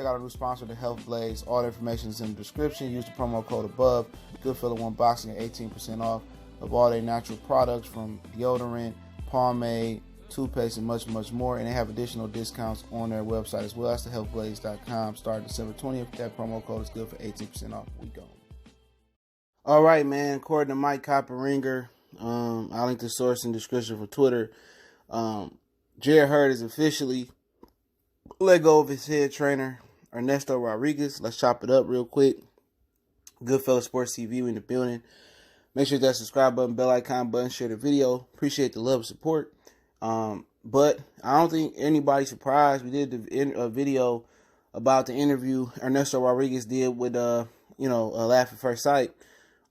check out our new sponsor, the Health Blaze. All the information is in the description. Use the promo code above. Goodfellow One Boxing at 18% off of all their natural products, from deodorant, pomade, toothpaste, and much, much more. And they have additional discounts on their website as well. That's thehealthblaze.com. Starting December 20th. That promo code is good for 18% off. We go. All right, man. According to Mike Copperinger, I'll link the source in the description for Twitter. Jarrett Hurd is officially let go of his head trainer, Ernesto Rodriguez. Let's chop it up real quick. Goodfellow Sports TV, we in the building. Make sure that subscribe button, bell icon button, share the video. Appreciate the love and support. But I don't think anybody's surprised. We did a video about the interview Ernesto Rodriguez did with, Laugh at First Sight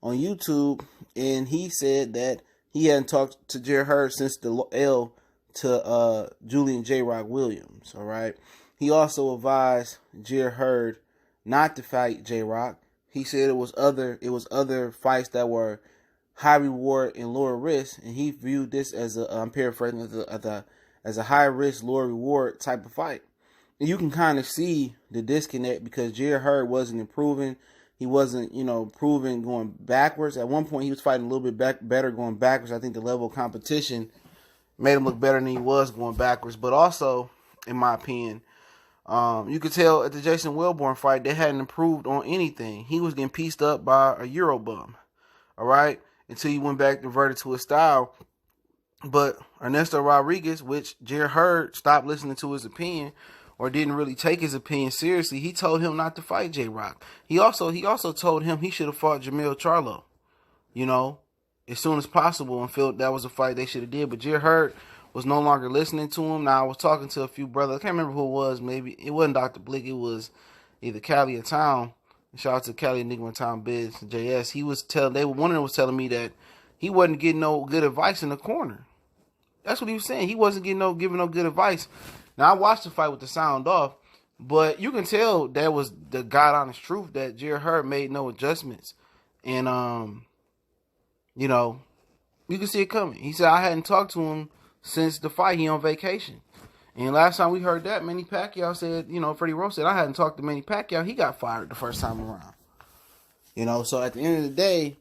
on YouTube. And he said that he hadn't talked to Jarrett Hurd since the L to Julian J. Rock Williams. All right. He also advised Jarrett Hurd not to fight J. Rock. He said it was other fights that were high reward and lower risk, and he viewed this as I'm paraphrasing, as a high risk, lower reward type of fight. And you can kind of see the disconnect because Jarrett Hurd wasn't improving. He wasn't, improving going backwards. At one point, he was fighting a little bit better going backwards. I think the level of competition made him look better than he was going backwards. But also, in my opinion, you could tell at the Jason Wellborn fight, they hadn't improved on anything. He was getting pieced up by a Euro bum. All right? Until he went back, reverted to his style. But Ernesto Rodriguez, which Jarrett Hurd stopped listening to his opinion or didn't really take his opinion seriously, he told him not to fight J-Rock. He also told him he should have fought Jamil Charlo, as soon as possible, and felt that was a fight they should have did. But Jarrett Hurd was no longer listening to him. Now, I was talking to a few brothers. I can't remember who it was. Maybe it wasn't Dr. Blick. It was either Cali or Town. Shout out to Cali, Enigma, Town Biz, JS. One of them was telling me that he wasn't getting no good advice in the corner. That's what he was saying. He wasn't giving no good advice. Now, I watched the fight with the sound off, but you can tell that was the God honest truth that Jarrett Hurd made no adjustments. And, you can see it coming. He said, I hadn't talked to him since the fight. He on vacation. And last time we heard that, Manny Pacquiao said, Freddie Rose said, I hadn't talked to Manny Pacquiao. He got fired the first time around. So at the end of the day,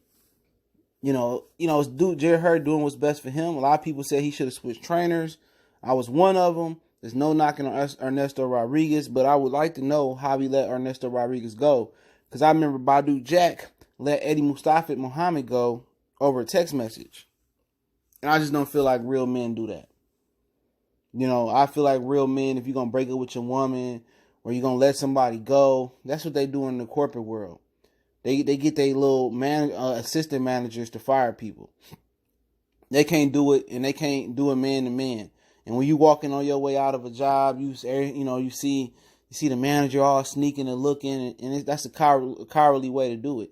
Jarrett Hurd doing what's best for him. A lot of people said he should have switched trainers. I was one of them. There's no knocking on Ernesto Rodriguez, but I would like to know how he let Ernesto Rodriguez go. Because I remember Badu Jack let Eddie Mustafa Muhammad go over a text message. And I just don't feel like real men do that. I feel like real men, if you're going to break up with your woman or you're going to let somebody go, that's what they do in the corporate world. They get their little assistant managers to fire people. They can't do it, and they can't do it man to man. And when you walking on your way out of a job, you see the manager all sneaking and looking, and that's a cowardly way to do it.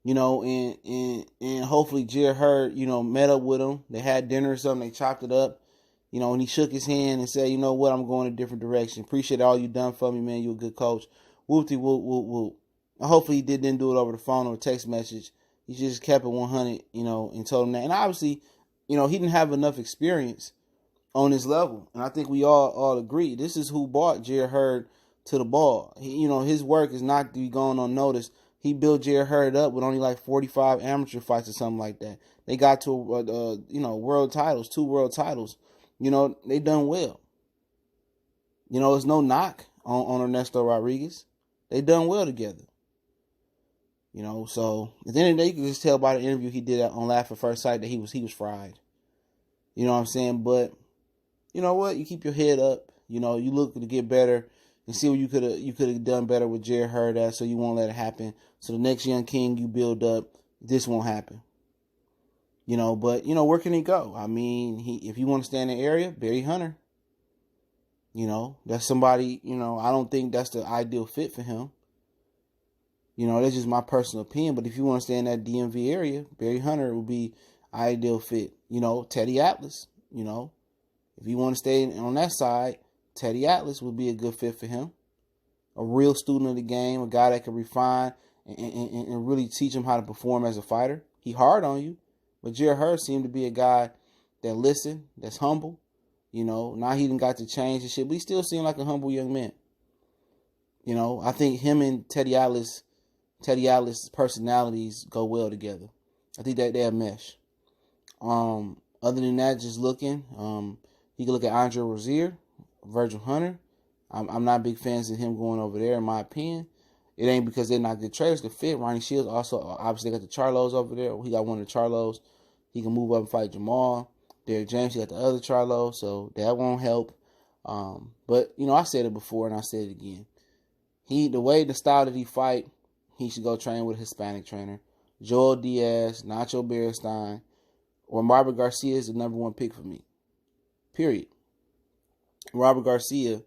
And hopefully Jarrett Hurd, met up with him. They had dinner or something. They chopped it up. And he shook his hand and said, what, I'm going a different direction. Appreciate all you done for me, man. You a good coach. Whoopty whoop, whoop, whoop. Hopefully he didn't do it over the phone or a text message. He just kept it 100, and told him that. And obviously, he didn't have enough experience on his level. And I think we all agree. This is who brought Jarrett Hurd to the ball. His work is not to be going unnoticed. He built Jarrett Hurd up with only like 45 amateur fights or something like that. They got to, world titles, 2 world titles. They done well. There's no knock on Ernesto Rodriguez. They done well together. So at the end of the day, you can just tell by the interview he did on Laugh at First Sight that he was fried. You know what I'm saying? But you know what? You keep your head up. You look to get better and see what you could have done better with Jarrett Hurd at, so you won't let it happen. So the next young king you build up, this won't happen. But where can he go? I mean, if you want to stay in the area, Barry Hunter. That's somebody, I don't think that's the ideal fit for him. That's just my personal opinion. But if you want to stay in that DMV area, Barry Hunter would be ideal fit. Teddy Atlas, if you want to stay on that side, Teddy Atlas would be a good fit for him. A real student of the game, a guy that can refine and really teach him how to perform as a fighter. He hard on you, but Jarrett Hurd seemed to be a guy that listen, that's humble. Now he done got to change and shit, but he still seemed like a humble young man. You know, I think him and Teddy Atlas' personalities go well together. I think that they'll mesh. Other than that, just looking, you can look at Andre Rozier, Virgil Hunter. I'm not big fans of him going over there, in my opinion. It ain't because they're not good traders. Could fit. Ronnie Shields also obviously got the Charlos over there. He got one of the Charlos. He can move up and fight Jamal. Derrick James, he got the other Charlo, so that won't help. But you know, I said it before and I said it again. The style that he fight, he should go train with a Hispanic trainer. Joel Diaz, Nacho Beristain, or Robert Garcia is the number one pick for me. Period. Robert Garcia,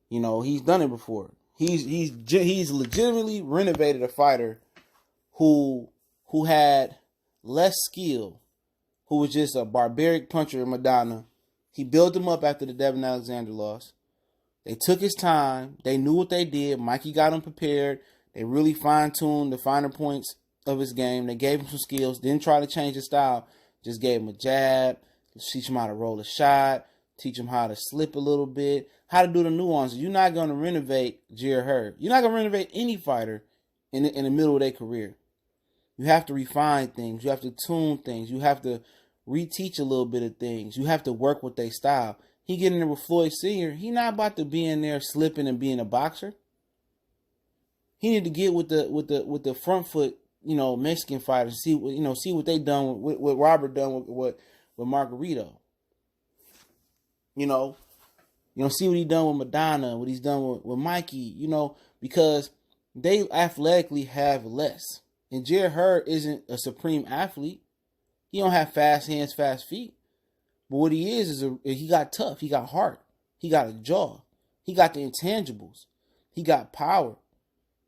you know, he's done it before. He's legitimately renovated a fighter who had less skill, who was just a barbaric puncher in Madonna. He built him up after the Devin Alexander loss. They took his time. They knew what they did. Mikey got him prepared. They really fine-tuned the finer points of his game. They gave him some skills. Didn't try to change his style. Just gave him a jab. Teach him how to roll a shot. Teach him how to slip a little bit. How to do the nuances. You're not going to renovate Jarrett Hurd. You're not going to renovate any fighter in the middle of their career. You have to refine things. You have to tune things. You have to reteach a little bit of things. You have to work with their style. He getting there with Floyd Senior. He not about to be in there slipping and being a boxer. He need to get with the front foot, you know, Mexican fighters. See what they done with what Robert done with Margarito. You know, see what he done with Madonna, what he's done with Mikey. You know, because they athletically have less. And Jarrett Hurd isn't a supreme athlete. He don't have fast hands, fast feet. But what he is he got tough. He got heart. He got a jaw. He got the intangibles. He got power.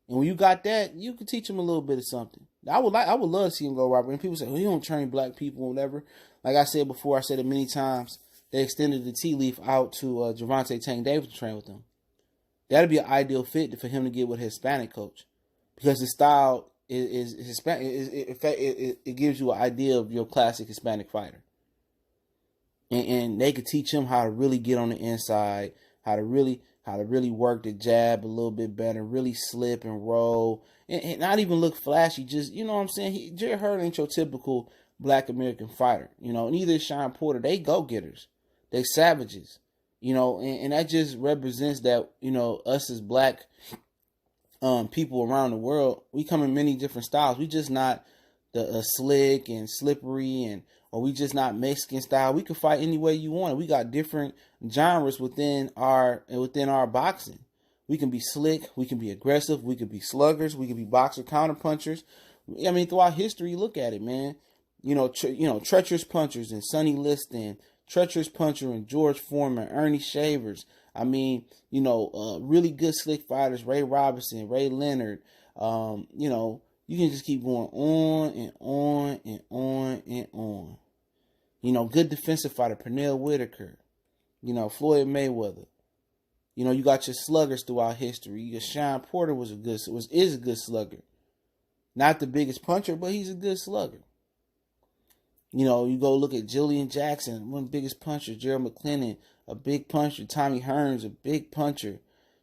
And when you got that, you can teach him a little bit of something. I would love to see him go, Robert. And people say, well, he don't train black people or whatever. Like I said before, I said it many times, they extended the tea leaf out to Gervonta Tank Davis to train with them. That'd be an ideal fit for him to get with a Hispanic coach. Because his style is Hispanic. It gives you an idea of your classic Hispanic fighter. And they could teach him how to really get on the inside, how to really work the jab a little bit better, really slip and roll, and not even look flashy. Just, you know what I'm saying? Jarrett Hurd ain't your typical black American fighter. You know, neither is Sean Porter. They go-getters. They savages. You know, and that just represents that, you know, us as black people around the world, we come in many different styles. We just not the slick and slippery or we just not Mexican style. We can fight any way you want. We got different genres within our boxing. We can be slick. We can be aggressive. We can be sluggers. We can be boxer counterpunchers. I mean, throughout history, look at it, man. You know, treacherous punchers and Sonny Liston, treacherous puncher and George Foreman, Ernie Shavers. I mean, you know, really good slick fighters, Ray Robinson, Ray Leonard. You know, you can just keep going on and on and on and on. You know, good defensive fighter, Pernell Whitaker. You know, Floyd Mayweather. You know, you got your sluggers throughout history. You got Sean Porter is a good slugger. Not the biggest puncher, but he's a good slugger. You know, you go look at Julian Jackson, one of the biggest punchers. Gerald McClellan, a big puncher. Tommy Hearns, a big puncher.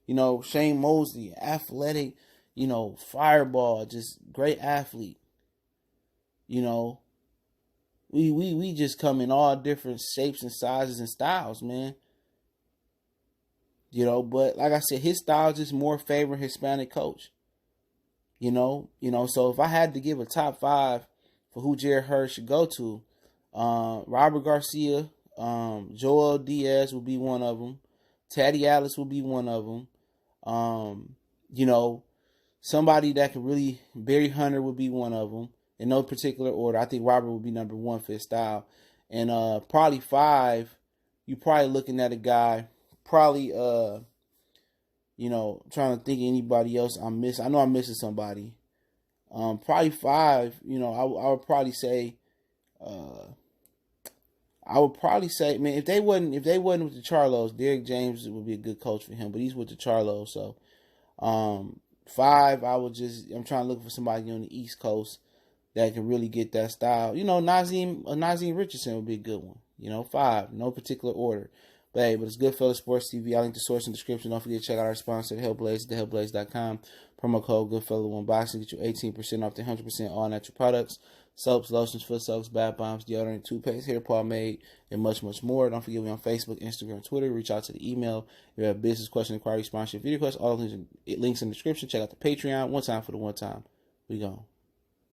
You know, Shane Mosley, athletic, you know, fireball, just great athlete. You know, we just come in all different shapes and sizes and styles, man. You know, but like I said, his style just more favor Hispanic coach. You know, so if I had to give a top 5 for who Jarrett Hurd should go to, Robert Garcia, Joel Diaz would be one of them. Teddy Atlas would be one of them. You know, somebody that could really, Barry Hunter would be one of them. In no particular order. I think Robert would be number 1 for his style. And probably 5, you're probably looking at a guy, probably, you know, trying to think of anybody else I'm missing. I know I'm missing somebody. Probably 5, you know, I would probably say, man, if they wasn't with the Charlos, Derrick James would be a good coach for him, but he's with the Charlos. So, 5, I'm trying to look for somebody on the East Coast that can really get that style. You know, Nazim Richardson would be a good one. You know, 5, no particular order. But it's Goodfellas Sports TV. I'll link the source in the description. Don't forget to check out our sponsor, The Hellblaze, thehellblaze.com. Promo code Goodfella1Boxing. Get you 18% off the 100% all natural products. Soaps, lotions, foot soaks, bath bombs, deodorant, toothpaste, hair pomade, and much, much more. Don't forget, we're on Facebook, Instagram, Twitter. Reach out to the email. If you have business question, inquiry, sponsorship, video questions, all links in the description. Check out the Patreon. One time for the one time. We gone.